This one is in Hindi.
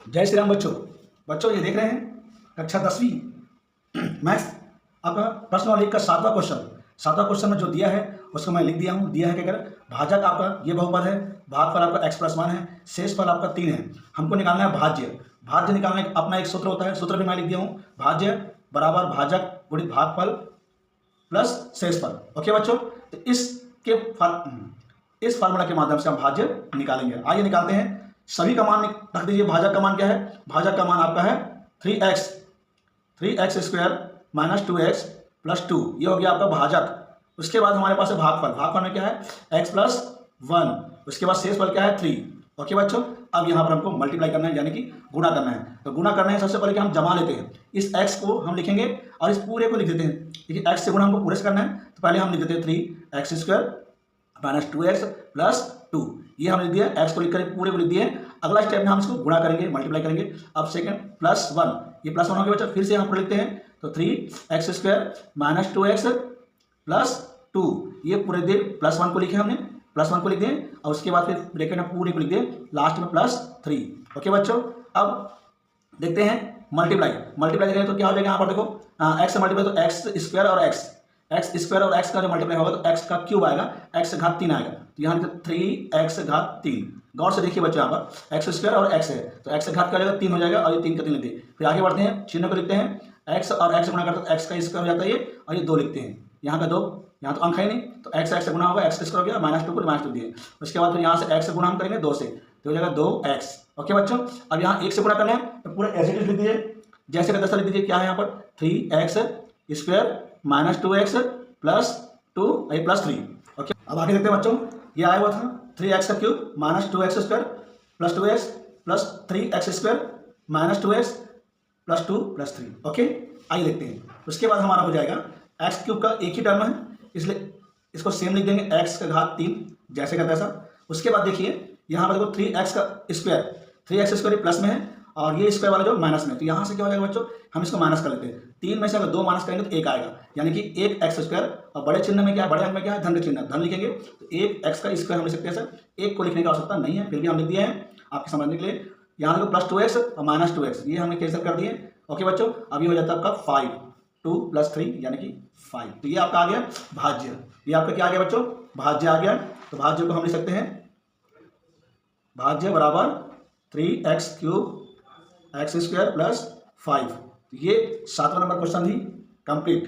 जय श्री राम बच्चों। बच्चों ये देख रहे हैं कक्षा 10वीं मैथ्स आपका प्रश्न वाले का सातवां क्वेश्चन में जो दिया है उसको मैं लिख दिया हूँ। दिया है क्या कर, भाजक आपका ये बहुपद है, भागफल आपका x+1 है, शेषफल आपका 3 है। हमको निकालना है भाज्य। भाज्य निकालने का अपना एक सूत्र होता है, सूत्र भी मैं लिख दिया हूँ। भाज्य बराबर भाजक गुणित भागफल प्लस शेषफल। ओके बच्चों, तो इस फार्मूला के माध्यम से हम भाज्य निकालेंगे। आइए निकालते हैं। सभी का मान रख दीजिए। भाजक का मान क्या है? भाजक का मान आपका है 3x square minus 2x plus 2, ये हो गया आपका भाजक। उसके बाद हमारे पास है भागफल। भागफल में क्या है? x+1। उसके बाद शेषफल क्या है? 3। ओके बच्चों, अब यहाँ पर हमको मल्टीप्लाई करना है, यानी कि गुणा करना है। तो गुणा करना है, सबसे पहले कि हम जमा लेते हैं। इस x को हम लिखेंगे और इस पूरे को लिख देते हैं, क्योंकि x से गुणा हमको पूरे से करना है। तो पहले हम लिख देते हैं 3x square minus 2x plus 2, ये हम लिख दिया। x को लिख कर पूरे को लिख दिए। अगला स्टेप में हम इसको गुणा करेंगे, मल्टीप्लाई करेंगे। अब सेकंड +1, ये +1 हो गया बच्चा। फिर से हम लिखते हैं तो 3x square minus 2x plus 2, ये पूरे दे +1 को लिखे हमने, +1 को लिख दें और उसके बाद फिर ब्रैकेट में पूरे को लिख दें, लास्ट में +3। ओके बच्चों, अब देखते हैं मल्टीप्लाई करेंगे तो क्या हो जाएगा। यहाँ पर देखो x से मल्टीप्लाई तो x स्क्वायर और x स्क्वायर और x का जो मल्टीप्लाई होगा तो x का क्यूब आएगा, x घात 3 आएगा। तो यहाँ 3x घात 3। गौर से देखिए बच्चों, यहाँ पर x स्क्वायर और x है तो x घात क्या हो जाएगा? 3 हो जाएगा और ये 3 का 3 लिखते हैं। फिर आगे बढ़ते हैं, चिन्ह को लिखते हैं। x और x गुणा करते हैं, x का स्क्वायर हो जाता है ये, और ये 2 लिखते हैं। यहाँ का 2, यहाँ तो अंक है नहीं तो x से गुणा होगा, x स्क्वायर हो गया, -2 को -2 दिए। उसके बाद फिर यहाँ से x से गुणा हम करेंगे 2 से, तो हो जाएगा 2x। ओके बच्चों, अब यहाँ 1 से गुणा करना है तो पूरा एज इट इज लिख दीजिए, जैसे का तैसा लिख दीजिए। क्या है यहाँ पर? 3x square minus 2x plus 2 plus 3। Okay, अब आगे देखते हैं बच्चों। ये आया हुआ था 3x का cube minus 2x square plus 2x plus 3x square minus 2x plus 2 plus 3। Okay, आइए देखते हैं। उसके बाद हमारा हो जाएगा x क्यूब का एक ही टर्म है, इसलिए इसको सेम लिख देंगे, x का घात 3 जैसे का तैसा। उसके बाद देखिए यहाँ पर देखो 3x का स्क्वायर, 3x स्क्वायर प्लस में है और ये स्क्वायर वाला जो माइनस में, तो यहाँ से क्या हो जाएगा बच्चों? हम इसको माइनस कर लेते हैं। 3 में से अगर 2 माइनस करेंगे तो 1 आएगा, यानी कि 1x स्क्वायर। और बड़े चिन्ह में क्या है? बड़े अंक में क्या है? धन का चिन्ह, धन लिखेंगे तो 1x का स्क्वायर हम लिख सकते हैं सर। 1 को लिखने की आवश्यकता नहीं है, फिर भी हम लिख दिए हैं आपके समझने के लिए। यहाँ देखो प्लस 2x और माइनस 2x, ये हमने कैंसिल कर दिए। ओके बच्चों, अब ये हो जाता है आपका 5, 2 प्लस 3 यानी कि 5। तो ये आपका आ गया भाज्य। ये आपका क्या आ गया बच्चों? भाज्य आ गया। तो भाज्य को हम लिख सकते हैं, भाज्य बराबर 3x cube x square plus 5। ये 7वां नंबर क्वेश्चन भी कंप्लीट।